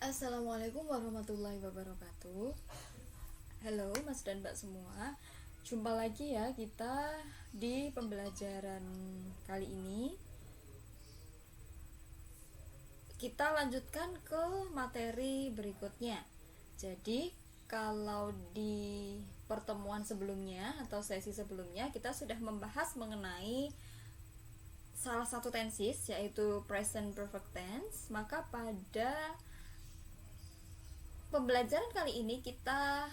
Assalamualaikum warahmatullahi wabarakatuh. Halo Mas dan Mbak semua. Jumpa lagi ya kita di pembelajaran kali ini. Kita lanjutkan ke materi berikutnya. Jadi kalau di pertemuan sebelumnya atau sesi sebelumnya kita sudah membahas mengenai salah satu tenses, yaitu present perfect tense. Maka pada pembelajaran kali ini kita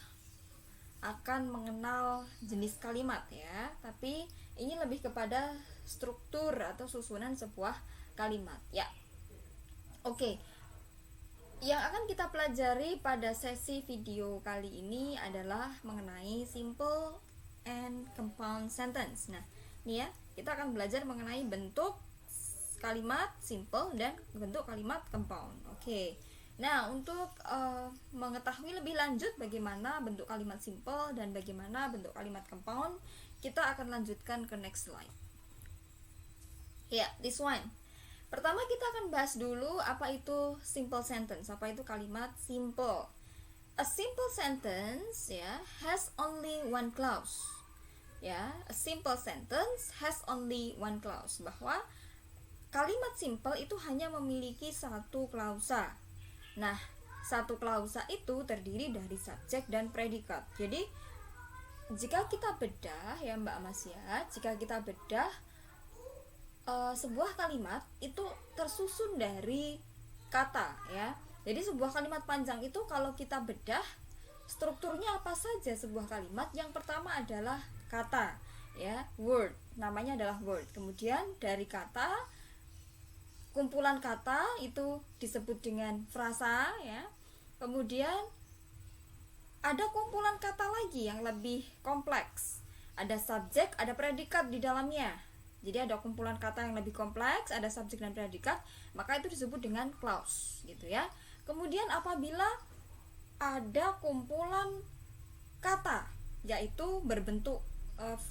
akan mengenal jenis kalimat ya, tapi ini lebih kepada struktur atau susunan sebuah kalimat ya. Oke, yang akan kita pelajari pada sesi video kali ini adalah mengenai simple and compound sentence. Nah, ini ya, kita akan belajar mengenai bentuk kalimat simple dan bentuk kalimat compound. Oke. Nah, untuk mengetahui lebih lanjut bagaimana bentuk kalimat simple dan bagaimana bentuk kalimat compound, kita akan lanjutkan ke next slide. Ya, this one. Pertama kita akan bahas dulu apa itu simple sentence, apa itu kalimat simple. A simple sentence ya has only one clause. Ya, a simple sentence has only one clause, bahwa kalimat simple itu hanya memiliki satu klausa. Nah, satu klausa itu terdiri dari subjek dan predikat. Jadi, jika kita bedah ya Mbak Mas ya, jika kita bedah sebuah kalimat itu tersusun dari kata ya. Jadi sebuah kalimat panjang itu kalau kita bedah strukturnya apa saja sebuah kalimat, yang pertama adalah kata ya, word, namanya adalah word. Kemudian dari kata, kumpulan kata itu disebut dengan frasa ya. Kemudian ada kumpulan kata lagi yang lebih kompleks. Ada subjek, ada predikat di dalamnya. Jadi ada kumpulan kata yang lebih kompleks, ada subjek dan predikat, maka itu disebut dengan clause gitu ya. Kemudian apabila ada kumpulan kata yaitu berbentuk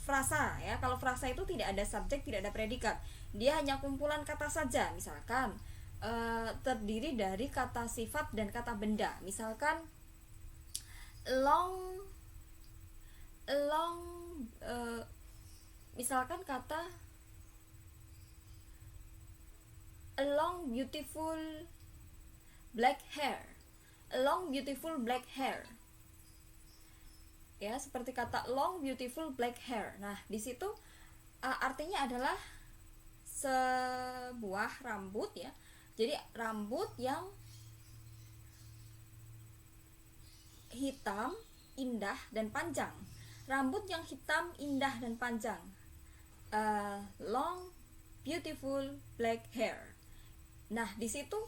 frasa ya. Kalau frasa itu tidak ada subjek, tidak ada predikat. Dia hanya kumpulan kata saja. Misalkan terdiri dari kata sifat dan kata benda. Misalkan misalkan kata a long beautiful black hair. A long beautiful black hair. Ya, seperti kata long beautiful black hair. Nah, di situ artinya adalah sebuah rambut ya. Jadi rambut yang hitam, indah dan panjang. Rambut yang hitam, indah dan panjang. Long beautiful black hair. Nah, di situ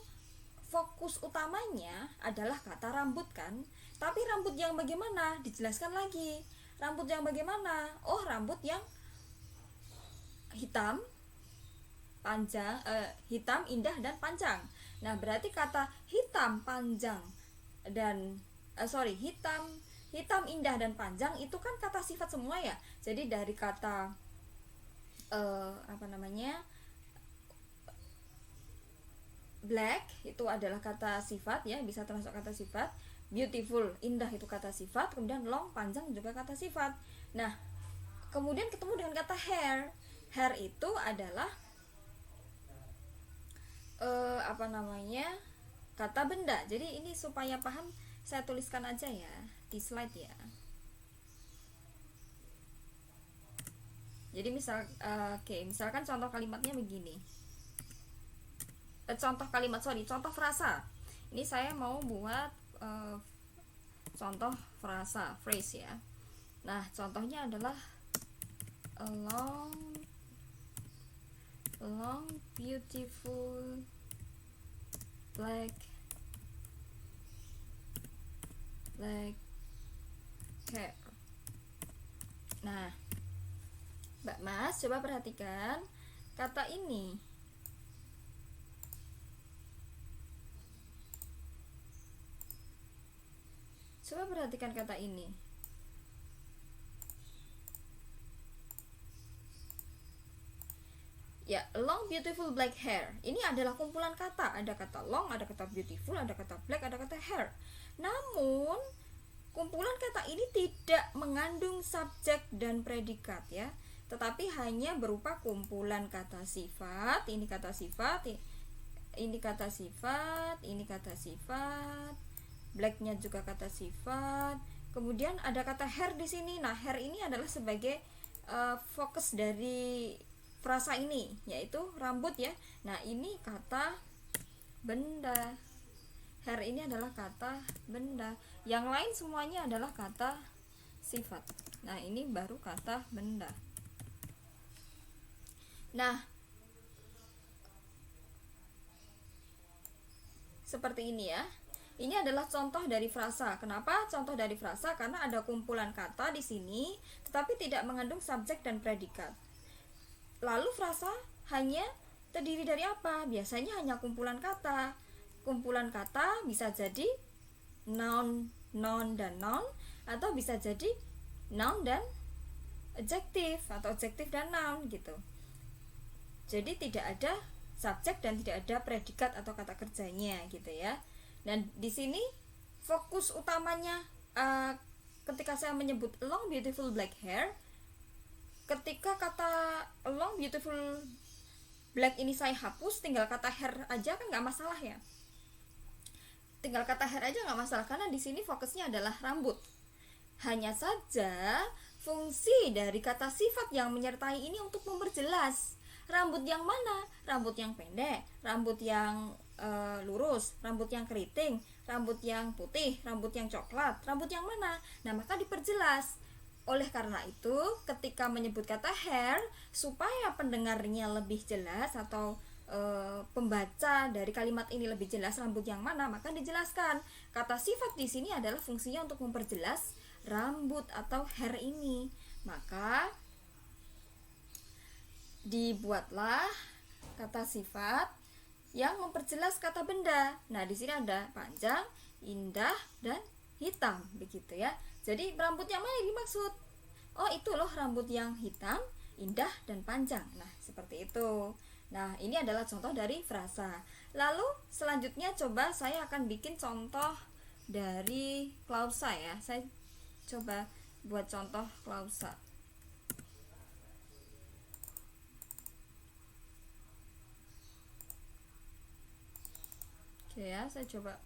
fokus utamanya adalah kata rambut kan. Tapi rambut yang bagaimana? Dijelaskan lagi. Rambut yang bagaimana? Oh, rambut yang hitam, panjang, hitam, indah dan panjang. Nah, berarti kata hitam, panjang dan hitam, indah dan panjang itu kan kata sifat semua ya. Jadi dari kata black itu adalah kata sifat ya, bisa termasuk kata sifat. Beautiful, indah itu kata sifat. Kemudian long, panjang juga kata sifat. Nah, kemudian ketemu dengan kata hair. Hair itu adalah kata benda. Jadi ini supaya paham saya tuliskan aja ya di slide ya. Jadi misalkan contoh kalimatnya begini. Contoh frasa. Ini saya mau buat contoh frasa, phrase ya. Nah, contohnya adalah a long beautiful black hair. Nah, Mbak Mas coba perhatikan kata ini. Coba perhatikan kata ini. Ya, long beautiful black hair. Ini adalah kumpulan kata. Ada kata long, ada kata beautiful, ada kata black, ada kata hair. Namun, kumpulan kata ini tidak mengandung subjek dan predikat ya, tetapi hanya berupa kumpulan kata sifat. Ini kata sifat, ini kata sifat, ini kata sifat. Blacknya juga kata sifat. Kemudian ada kata hair di sini. Nah, hair ini adalah sebagai fokus dari frasa ini, yaitu rambut ya. Nah, ini kata benda. Hair ini adalah kata benda. Yang lain semuanya adalah kata sifat. Nah, ini baru kata benda. Nah, seperti ini ya. Ini adalah contoh dari frasa. Kenapa contoh dari frasa? Karena ada kumpulan kata di sini, tetapi tidak mengandung subjek dan predikat. Lalu frasa hanya terdiri dari apa? Biasanya hanya kumpulan kata. Kumpulan kata bisa jadi noun, noun dan noun, atau bisa jadi noun dan adjektif, atau adjektif dan noun gitu. Jadi tidak ada subjek dan tidak ada predikat atau kata kerjanya gitu ya. Dan di sini fokus utamanya ketika saya menyebut long beautiful black hair, ketika kata long beautiful black ini saya hapus, tinggal kata hair aja kan nggak masalah ya. Tinggal kata hair aja nggak masalah karena di sini fokusnya adalah rambut. Hanya saja fungsi dari kata sifat yang menyertai ini untuk memperjelas rambut yang mana, rambut yang pendek, rambut yang lurus, rambut yang keriting, rambut yang putih, rambut yang coklat, rambut yang mana. Nah, maka diperjelas. Oleh karena itu, ketika menyebut kata hair, supaya pendengarnya lebih jelas atau pembaca dari kalimat ini lebih jelas rambut yang mana, maka dijelaskan. Kata sifat di sini adalah fungsinya untuk memperjelas rambut atau hair ini. Maka dibuatlah kata sifat yang memperjelas kata benda. Nah, di sini ada panjang, indah, dan hitam, begitu ya. Jadi rambut yang mana yang dimaksud? Oh, itu loh rambut yang hitam, indah, dan panjang. Nah, seperti itu. Nah, ini adalah contoh dari frasa. Lalu selanjutnya coba saya akan bikin contoh dari klausa ya. Saya coba buat contoh klausa. Oke ya, saya coba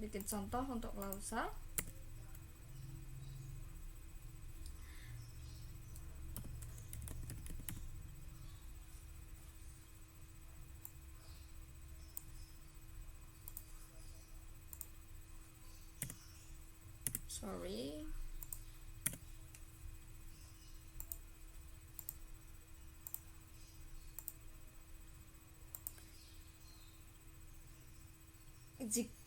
bikin contoh untuk klausa. Sorry.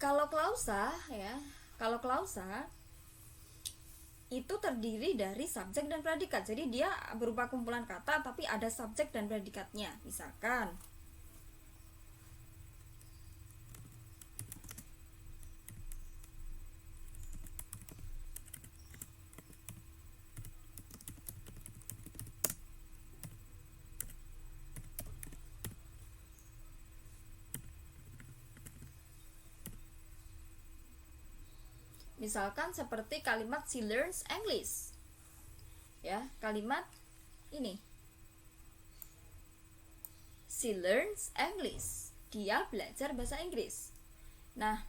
Kalau klausa ya, kalau klausa itu terdiri dari subjek dan predikat. Jadi dia berupa kumpulan kata tapi ada subjek dan predikatnya. Misalkan seperti kalimat she learns English. Ya, kalimat ini. She learns English. Dia belajar bahasa Inggris. Nah,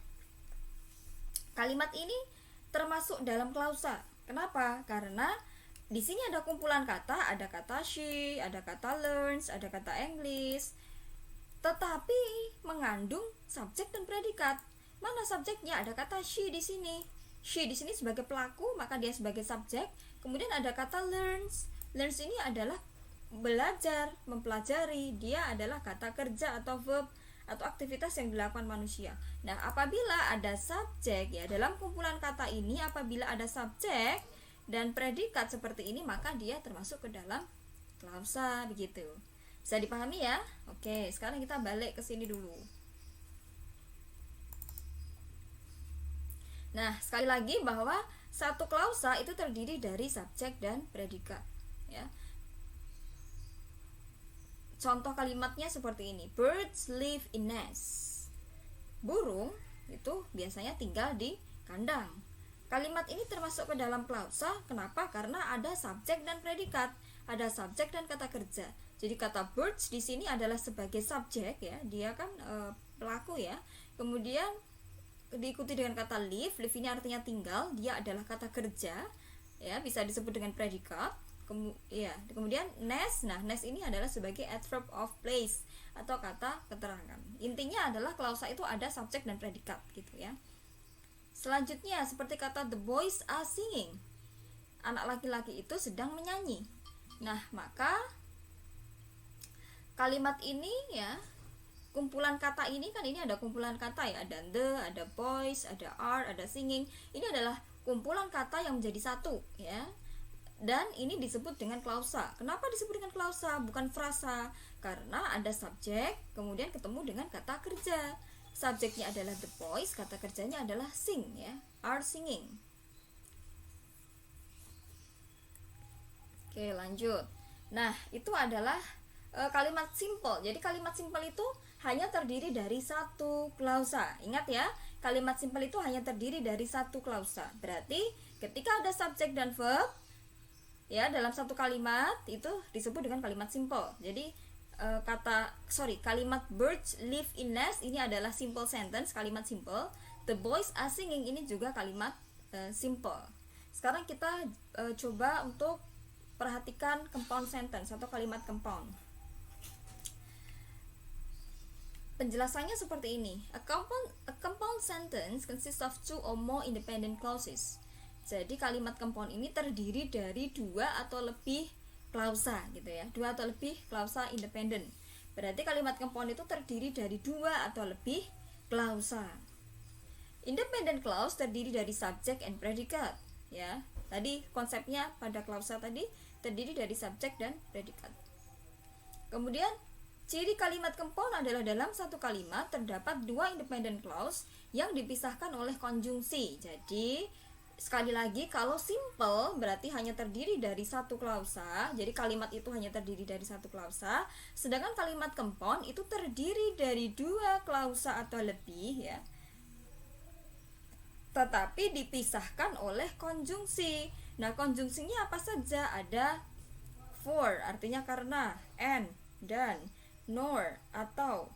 kalimat ini termasuk dalam klausa. Kenapa? Karena di sini ada kumpulan kata, ada kata she, ada kata learns, ada kata English, tetapi mengandung subjek dan predikat. Mana subjeknya? Ada kata she di sini. She di sini sebagai pelaku, maka dia sebagai subjek. Kemudian ada kata learns. Learns ini adalah belajar, mempelajari. Dia adalah kata kerja atau verb atau aktivitas yang dilakukan manusia. Nah, apabila ada subjek ya dalam kumpulan kata ini, apabila ada subjek dan predikat seperti ini, maka dia termasuk ke dalam klausa, begitu. Bisa dipahami ya? Oke, sekarang kita balik ke sini dulu. Nah, sekali lagi bahwa satu klausa itu terdiri dari subjek dan predikat, ya. contoh kalimatnya seperti ini. Birds live in nests. Burung itu biasanya tinggal di kandang. Kalimat ini termasuk ke dalam klausa. Kenapa? Karena ada subjek dan predikat, ada subjek dan kata kerja. Jadi kata birds di sini adalah sebagai subjek ya, dia kan pelaku ya. Kemudian diikuti dengan kata live. Live ini artinya tinggal, dia adalah kata kerja ya, bisa disebut dengan predikat. Kemudian nest. Nah, nest ini adalah sebagai adverb of place atau kata keterangan. Intinya adalah klausa itu ada subjek dan predikat gitu ya. Selanjutnya seperti kata the boys are singing. Anak laki-laki itu sedang menyanyi. Nah, maka kalimat ini ya, kumpulan kata ini kan, ini ada kumpulan kata ya, ada the, ada boys, ada are, ada singing. Ini adalah kumpulan kata yang menjadi satu ya. Dan ini disebut dengan klausa. Kenapa disebut dengan klausa bukan frasa? Karena ada subjek kemudian ketemu dengan kata kerja. Subjeknya adalah the boys, kata kerjanya adalah sing ya, are singing. Oke, lanjut. Nah, itu adalah kalimat simple. Jadi kalimat simple itu hanya terdiri dari satu klausa. Ingat ya, kalimat simple itu hanya terdiri dari satu klausa. Berarti ketika ada subjek dan verb ya dalam satu kalimat itu disebut dengan kalimat simple. Jadi kalimat birds live in nest ini adalah simple sentence, kalimat simple. The boys are singing ini juga kalimat simple. Sekarang kita coba untuk perhatikan compound sentence atau kalimat compound. Penjelasannya seperti ini. A compound sentence consists of two or more independent clauses. Jadi kalimat compound ini terdiri dari dua atau lebih klausa gitu ya, dua atau lebih klausa independen. Berarti kalimat compound itu terdiri dari dua atau lebih klausa. Independent clause terdiri dari subject and predicate ya. Tadi konsepnya pada klausa tadi terdiri dari subjek dan predikat. Kemudian ciri kalimat compound adalah dalam satu kalimat terdapat dua independent clause yang dipisahkan oleh konjungsi. Jadi sekali lagi, kalau simple berarti hanya terdiri dari satu klausa. Jadi kalimat itu hanya terdiri dari satu klausa. Sedangkan kalimat compound itu terdiri dari dua klausa atau lebih ya, tetapi dipisahkan oleh konjungsi. Nah, konjungsinya apa saja? Ada for, artinya karena, and, dan, nor, atau.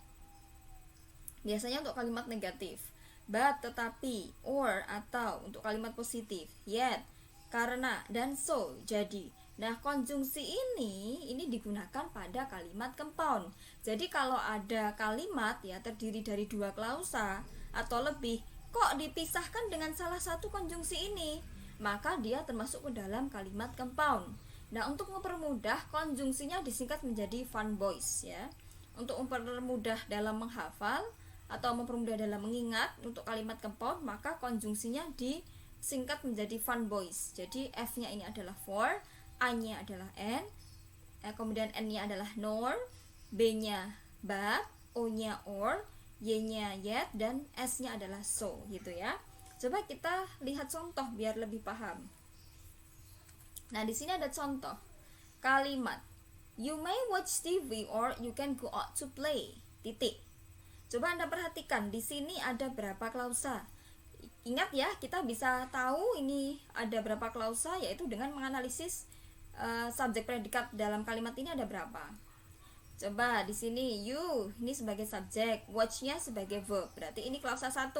Biasanya untuk kalimat negatif. But, tetapi, or, atau. Untuk kalimat positif, yet, karena, dan so, jadi. Nah, konjungsi ini digunakan pada kalimat compound. Jadi kalau ada kalimat ya terdiri dari dua klausa atau lebih, kok dipisahkan dengan salah satu konjungsi ini, maka dia termasuk ke dalam kalimat compound. Nah, untuk mempermudah, konjungsinya disingkat menjadi fun boys ya. Untuk mempermudah dalam menghafal atau mempermudah dalam mengingat untuk kalimat compound, maka konjungsinya disingkat menjadi fun boys. Jadi F-nya ini adalah for, A-nya adalah and, kemudian N-nya adalah nor, B-nya but, O-nya or, Y-nya yet, dan S-nya adalah so gitu ya. Coba kita lihat contoh biar lebih paham. Nah, di sini ada contoh kalimat. You may watch TV or you can go out to play. Titik. Coba Anda perhatikan, di sini ada berapa klausa. Ingat ya, kita bisa tahu ini ada berapa klausa yaitu dengan menganalisis subjek predikat dalam kalimat ini ada berapa. Coba di sini you ini sebagai subjek, watch-nya sebagai verb. Berarti ini klausa 1.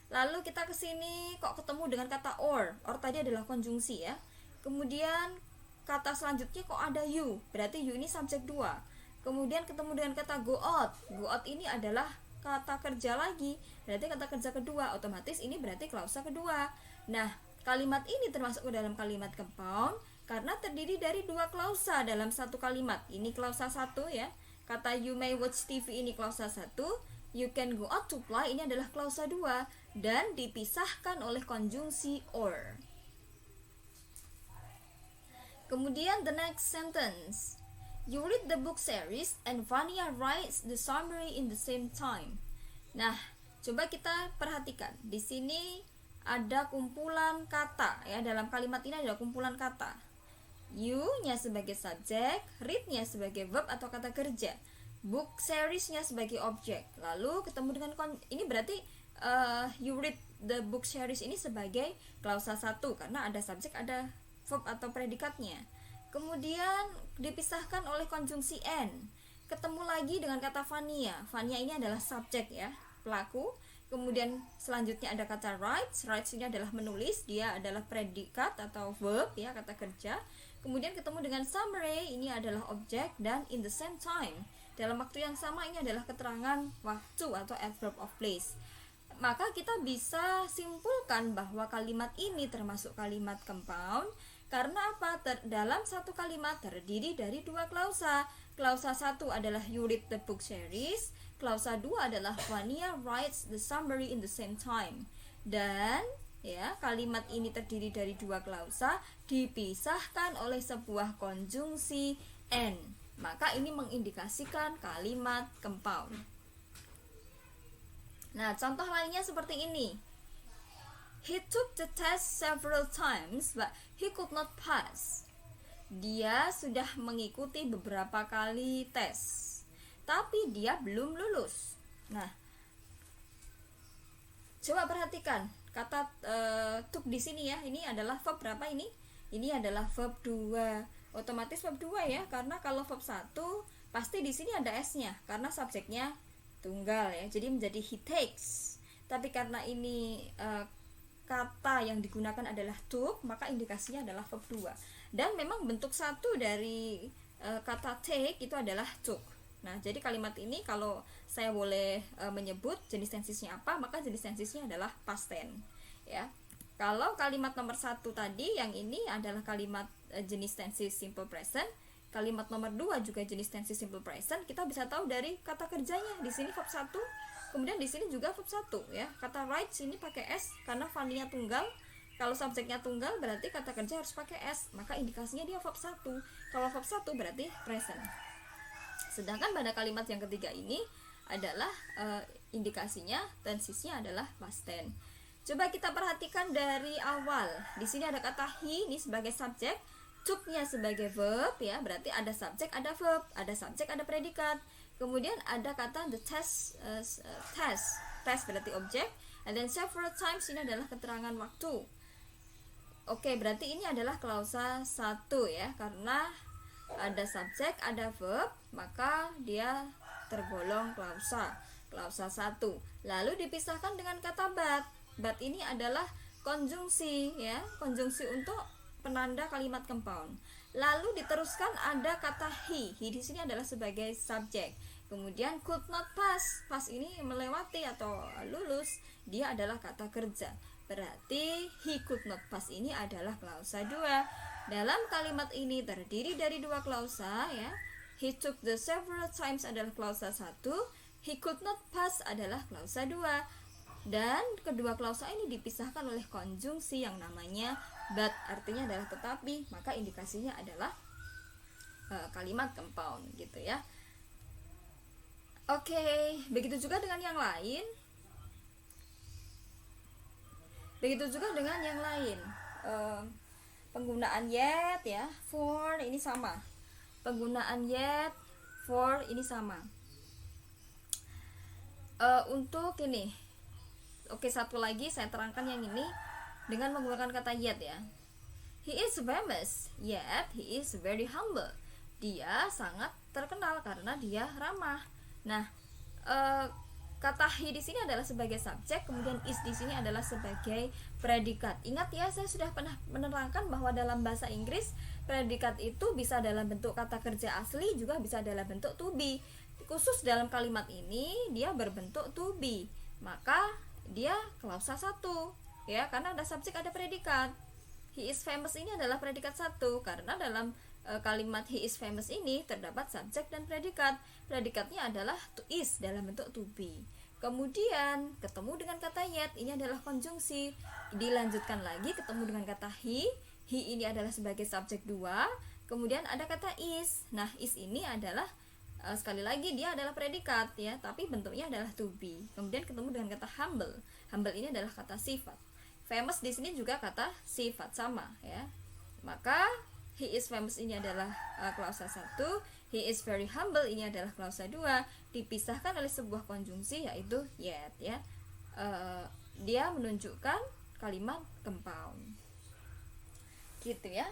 Lalu kita ke sini kok ketemu dengan kata or. Or tadi adalah konjungsi ya. Kemudian kata selanjutnya kok ada you. Berarti you ini subjek 2. Kemudian ketemu dengan kata go out. Go out ini adalah kata kerja lagi. Berarti kata kerja kedua. Otomatis ini berarti klausa kedua. Nah, kalimat ini termasuk ke dalam kalimat compound karena terdiri dari dua klausa dalam satu kalimat. Ini klausa 1 ya. Kata you may watch TV ini klausa 1. You can go out to play ini adalah klausa 2 dan dipisahkan oleh konjungsi or. Kemudian the next sentence. You read the book series and Vania writes the summary in the same time. Nah, coba kita perhatikan. Di sini ada kumpulan kata ya, dalam kalimat ini ada kumpulan kata. You-nya sebagai subjek, read-nya sebagai verb atau kata kerja, book series-nya sebagai objek. Lalu ketemu dengan ini berarti you read the book series ini sebagai klausa 1 karena ada subjek, ada verb atau predikatnya. Kemudian dipisahkan oleh konjungsi N. Ketemu lagi dengan kata Vania. Vania ini adalah subjek ya, pelaku. Kemudian selanjutnya ada kata writes. Writes ini adalah menulis, dia adalah predikat atau verb ya, kata kerja. Kemudian ketemu dengan summary, ini adalah objek, dan in the same time, dalam waktu yang sama, ini adalah keterangan waktu atau adverb of place. Maka kita bisa simpulkan bahwa kalimat ini termasuk kalimat compound karena apa? Dalam satu kalimat terdiri dari dua klausa. Klausa 1 adalah you read the book series, klausa 2 adalah Vania writes the summary in the same time. Dan ya, kalimat ini terdiri dari dua klausa dipisahkan oleh sebuah konjungsi N. Maka ini mengindikasikan kalimat compound. Nah, contoh lainnya seperti ini. He took the test several times but he could not pass. Dia sudah mengikuti beberapa kali tes, tapi dia belum lulus. Nah, coba perhatikan kata took di sini ya. Ini adalah verb berapa ini? Ini adalah verb 2. Otomatis verb 2 ya, karena kalau verb 1 pasti di sini ada s-nya karena subjeknya tunggal ya. Jadi menjadi he takes. Tapi karena ini kata yang digunakan adalah took, maka indikasinya adalah verb 2. Dan memang bentuk satu dari kata take itu adalah took. Nah, jadi kalimat ini kalau saya boleh menyebut jenis tensisnya apa, maka jenis tensisnya adalah past tense ya. Kalau kalimat nomor 1 tadi, yang ini adalah kalimat jenis tensis simple present. Kalimat nomor 2 juga jenis tensis simple present. Kita bisa tahu dari kata kerjanya. Di sini verb 1, kemudian di sini juga verb 1 ya. Kata writes ini pakai s karena Vania tunggal. Kalau subjeknya tunggal berarti kata kerja harus pakai s, maka indikasinya dia verb 1. Kalau verb 1 berarti present. Sedangkan pada kalimat yang ketiga ini adalah indikasinya tensisnya adalah past tense. Coba kita perhatikan dari awal. Di sini ada kata he ini sebagai subjek, took-nya sebagai verb ya, berarti ada subjek, ada verb, ada subjek, ada predikat. Kemudian ada kata the test, test berarti objek, and then several times ini adalah keterangan waktu. Oke, berarti ini adalah klausa 1 ya, karena ada subjek, ada verb, maka dia tergolong klausa 1. Lalu dipisahkan dengan kata but. But ini adalah konjungsi ya, konjungsi untuk penanda kalimat compound. Lalu diteruskan ada kata he. He di sini adalah sebagai subjek. Kemudian could not pass. Pass ini melewati atau lulus, dia adalah kata kerja. Berarti he could not pass ini adalah klausa 2. Dalam kalimat ini terdiri dari dua klausa ya. He took the several times adalah klausa 1, he could not pass adalah klausa 2. Dan kedua klausa ini dipisahkan oleh konjungsi yang namanya but, artinya adalah tetapi, maka indikasinya adalah kalimat compound gitu ya. Oke, begitu juga dengan yang lain. Penggunaan yet ya, for ini sama. Penggunaan yet, for ini sama. Untuk ini, oke, satu lagi saya terangkan yang ini dengan menggunakan kata yet ya. He is famous, yet he is very humble. Dia sangat terkenal karena dia ramah. Nah, kata he di sini adalah sebagai subjek, kemudian is di sini adalah sebagai predikat. Ingat ya, saya sudah pernah menerangkan bahwa dalam bahasa Inggris predikat itu bisa dalam bentuk kata kerja asli, juga bisa dalam bentuk to be. Khusus dalam kalimat ini dia berbentuk to be, maka dia klausa 1 ya, karena ada subjek, ada predikat. He is famous ini adalah predikat 1 karena dalam kalimat he is famous ini terdapat subjek dan predikat. Predikatnya adalah to is dalam bentuk to be. Kemudian ketemu dengan kata yet, ini adalah konjungsi. Dilanjutkan lagi ketemu dengan kata he ini adalah sebagai subjek 2. Kemudian ada kata is. Nah, is ini adalah sekali lagi dia adalah predikat ya, tapi bentuknya adalah to be. Kemudian ketemu dengan kata humble. Humble ini adalah kata sifat. Famous di sini juga kata sifat sama ya. Maka he is famous ini adalah klausa 1, he is very humble ini adalah klausa 2, dipisahkan oleh sebuah konjungsi yaitu yet ya. Dia menunjukkan kalimat compound. Gitu ya.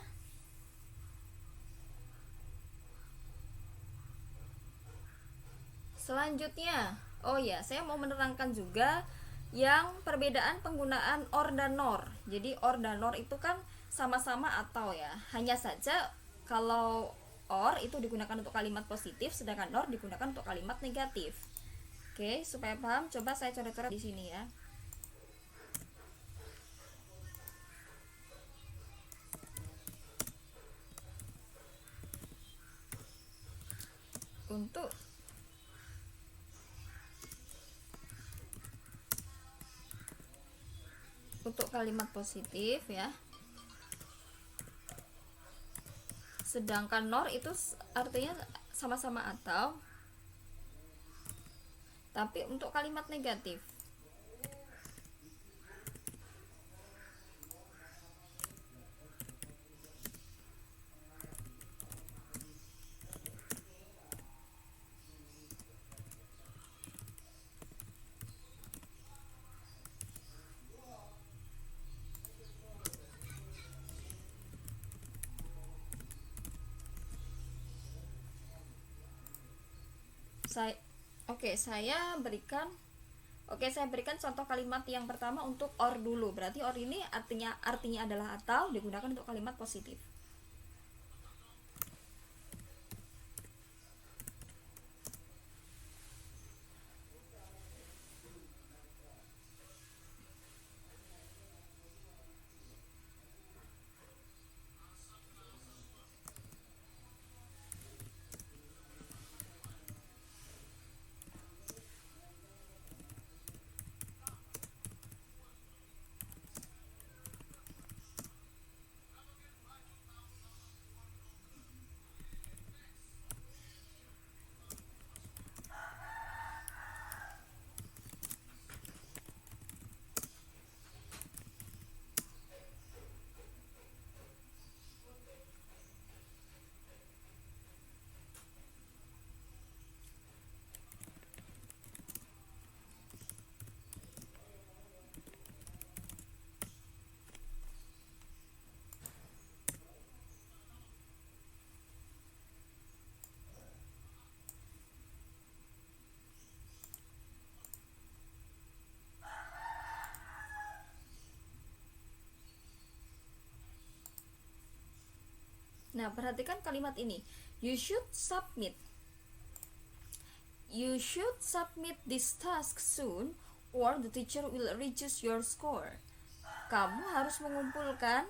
Selanjutnya, oh ya, saya mau menerangkan juga yang perbedaan penggunaan or dan nor. Jadi or dan nor itu kan sama-sama atau ya. Hanya saja kalau or itu digunakan untuk kalimat positif, sedangkan nor digunakan untuk kalimat negatif. Oke, supaya paham, coba saya coret-coret di sini ya. Untuk kalimat positif ya, sedangkan nor itu artinya sama-sama atau, tapi untuk kalimat negatif saya berikan contoh kalimat yang pertama untuk or dulu. Berarti or ini artinya adalah atau, digunakan untuk kalimat positif. Nah, perhatikan kalimat ini. You should submit this task soon or the teacher will reduce your score. Kamu harus mengumpulkan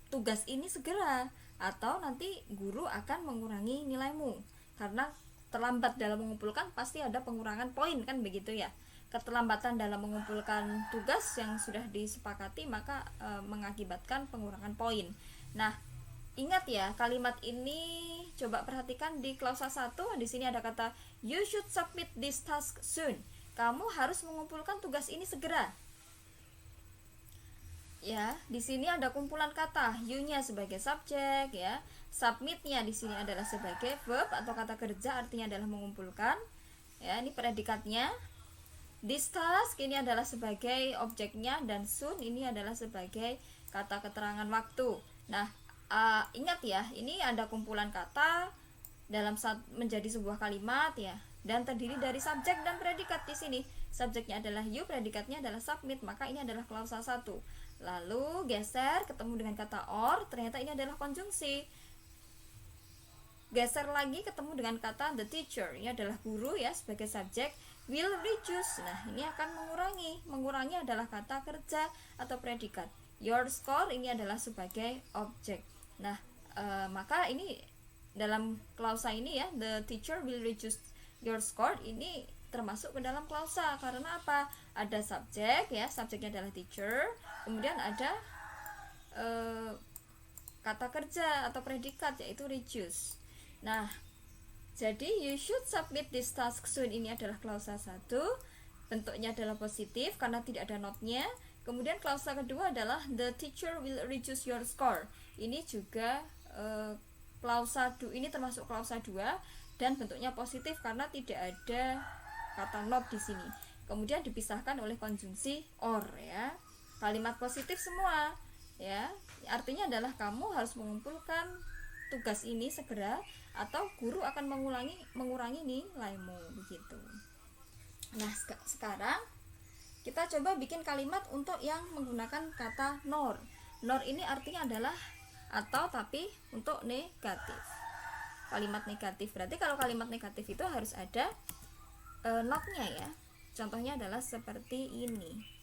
tugas ini segera, atau nanti guru akan mengurangi nilaimu. Karena terlambat dalam mengumpulkan pasti ada pengurangan poin, kan begitu ya. Keterlambatan dalam mengumpulkan tugas yang sudah disepakati maka mengakibatkan pengurangan poin. Nah, ingat ya, kalimat ini coba perhatikan di klausa 1, di sini ada kata you should submit this task soon. Kamu harus mengumpulkan tugas ini segera. Ya, di sini ada kumpulan kata, you-nya sebagai subjek ya. Submit-nya di sini adalah sebagai verb atau kata kerja, artinya adalah mengumpulkan. Ya, ini predikatnya. This task ini adalah sebagai objeknya, dan soon ini adalah sebagai kata keterangan waktu. Nah, ingat ya, ini ada kumpulan kata dalam menjadi sebuah kalimat ya, dan terdiri dari subjek dan predikat. Di sini subjeknya adalah you, predikatnya adalah submit, maka ini adalah klausa 1. Lalu geser ketemu dengan kata or, ternyata ini adalah konjungsi. Geser lagi ketemu dengan kata the teacher, ini adalah guru ya sebagai subjek. Will reduce, nah ini akan mengurangi adalah kata kerja atau predikat. Your score ini adalah sebagai objek. Nah, maka ini dalam klausa ini ya, the teacher will reduce your score, ini termasuk ke dalam klausa. Karena apa? Ada subjek ya, subjeknya adalah teacher, kemudian ada kata kerja atau predikat yaitu reduce. Nah, jadi you should submit this task soon ini adalah klausa 1. Bentuknya adalah positif karena tidak ada notnya. Kemudian klausa kedua adalah the teacher will reduce your score. Ini juga klausa ini termasuk klausa 2 dan bentuknya positif karena tidak ada kata not di sini. Kemudian dipisahkan oleh konjungsi or ya. Kalimat positif semua ya. Artinya adalah kamu harus mengumpulkan tugas ini segera atau guru akan mengurangi nilaimu begitu. Nah, sekarang kita coba bikin kalimat untuk yang menggunakan kata nor. Nor ini artinya adalah atau tapi untuk negatif. Kalimat negatif. Berarti kalau kalimat negatif itu harus ada notnya ya. Contohnya adalah seperti ini.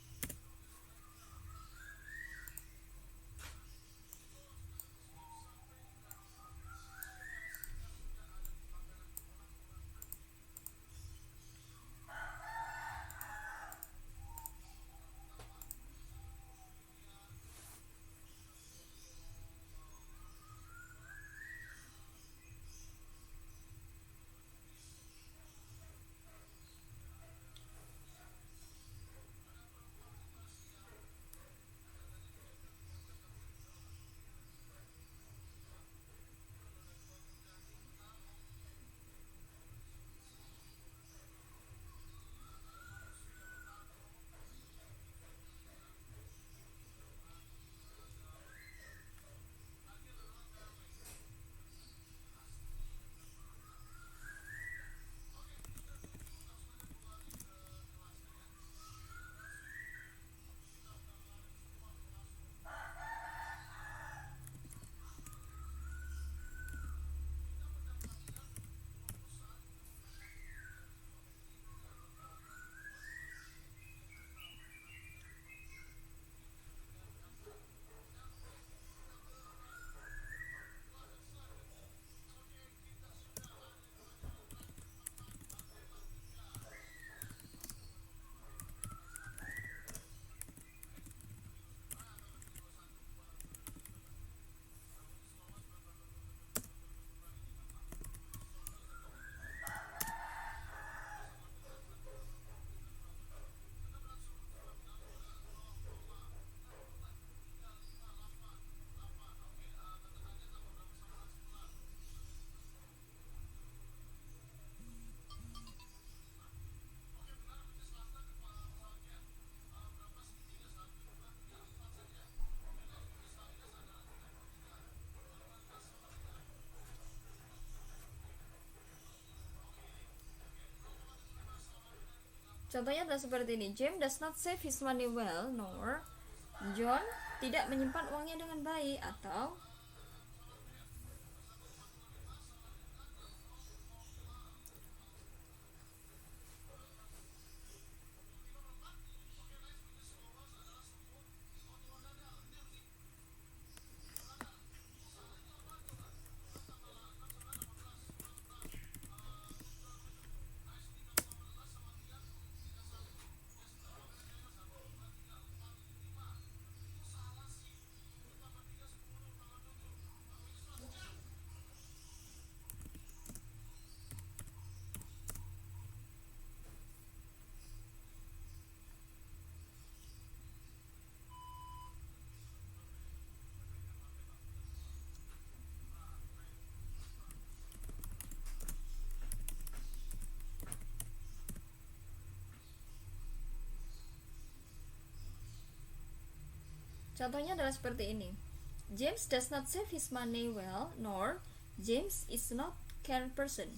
Contohnya adalah seperti ini. James does not save his money well, nor John tidak menyimpan uangnya dengan baik. Atau contohnya adalah seperti ini. James does not save his money well, nor James is not care person.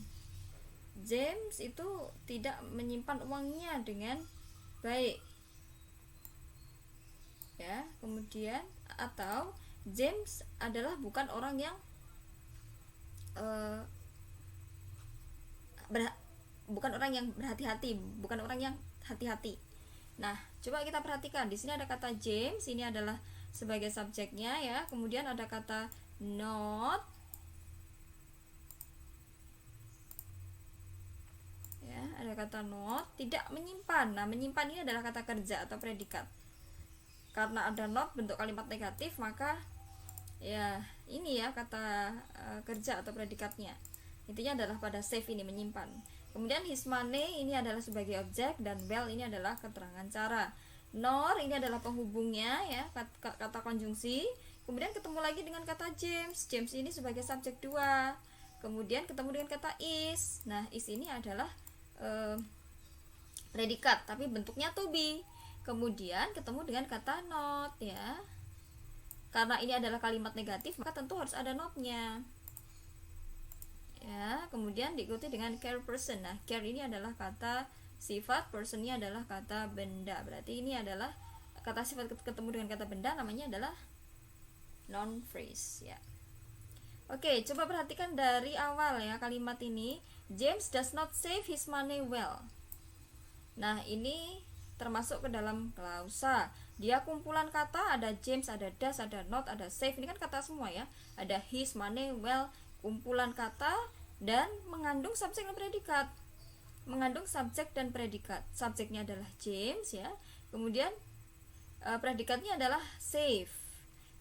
James itu tidak menyimpan uangnya dengan baik. Ya, kemudian atau James adalah bukan orang yang bukan orang yang berhati-hati, bukan orang yang hati-hati. Nah, coba kita perhatikan di sini ada kata James, ini adalah sebagai subjeknya ya. Kemudian ada kata not, ya, ada kata not, tidak menyimpan. Nah, menyimpan ini adalah kata kerja atau predikat. Karena ada not bentuk kalimat negatif, maka ya ini ya kata kerja atau predikatnya. Intinya adalah pada save ini menyimpan. Kemudian his money ini adalah sebagai objek dan well ini adalah keterangan cara. nor ini adalah penghubungnya ya, kata konjungsi. Kemudian ketemu lagi dengan kata James. James ini sebagai subjek 2. Kemudian ketemu dengan kata is. Nah, is ini adalah predikat tapi bentuknya to be. Kemudian ketemu dengan kata not ya. Karena ini adalah kalimat negatif, maka tentu harus ada not-nya. Ya, kemudian diikuti dengan care person. Nah, care ini adalah kata sifat, personnya adalah kata benda. Berarti ini adalah kata sifat ketemu dengan kata benda, namanya adalah noun phrase ya. Oke, coba perhatikan dari awal ya kalimat ini. James does not save his money well. Nah, ini termasuk ke dalam klausa. Dia kumpulan kata, ada James, ada does, ada not, ada save. Ini kan kata semua ya. Ada his, money, well, kumpulan kata dan mengandung subjek dan predikat. Mengandung subjek dan predikat. Subjeknya adalah James ya. Kemudian predikatnya adalah save.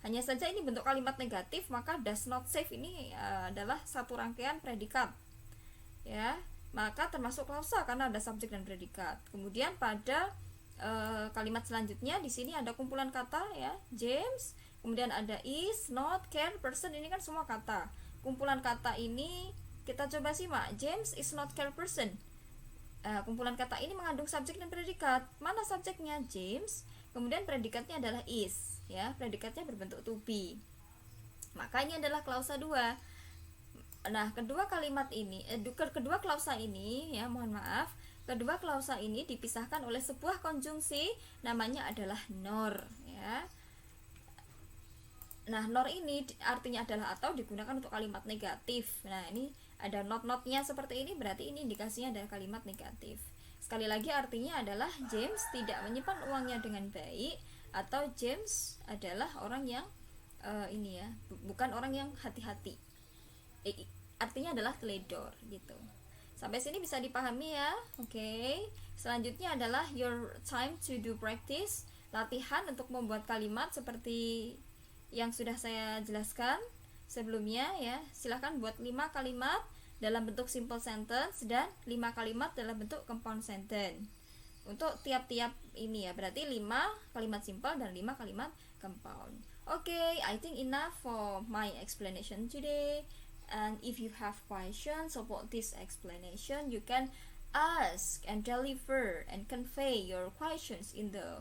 Hanya saja ini bentuk kalimat negatif, maka does not save ini adalah satu rangkaian predikat. Ya, maka termasuk klausa karena ada subjek dan predikat. Kemudian pada kalimat selanjutnya di sini ada kumpulan kata ya, James, kemudian ada is, not, care, person, ini kan semua kata. Kumpulan kata ini kita coba simak. James is not care person. Kumpulan kata ini mengandung subjek dan predikat. Mana subjeknya? James. Kemudian predikatnya adalah is ya, predikatnya berbentuk to be. Maka ini adalah klausa 2. Nah, kedua klausa ini ya, mohon maaf, kedua klausa ini dipisahkan oleh sebuah konjungsi namanya adalah nor ya. Nah, nor ini artinya adalah atau, digunakan untuk kalimat negatif. Nah, ini ada not-notnya seperti ini, berarti ini indikasinya adalah kalimat negatif. Sekali lagi artinya adalah James tidak menyimpan uangnya dengan baik, atau James adalah orang yang ini ya, bukan orang yang hati-hati. Artinya adalah teledor gitu. Sampai sini bisa dipahami ya. Oke. Selanjutnya adalah your time to do practice, latihan untuk membuat kalimat seperti yang sudah saya jelaskan sebelumnya ya. Silahkan buat 5 kalimat dalam bentuk simple sentence dan 5 kalimat dalam bentuk compound sentence. Untuk tiap-tiap ini ya, berarti 5 kalimat simple dan 5 kalimat compound. Okay, I think enough for my explanation today. And if you have questions about this explanation, you can ask and deliver and convey your questions in the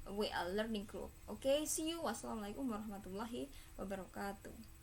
WA learning group. Okay, see you. Wassalamualaikum warahmatullahi wabarakatuh.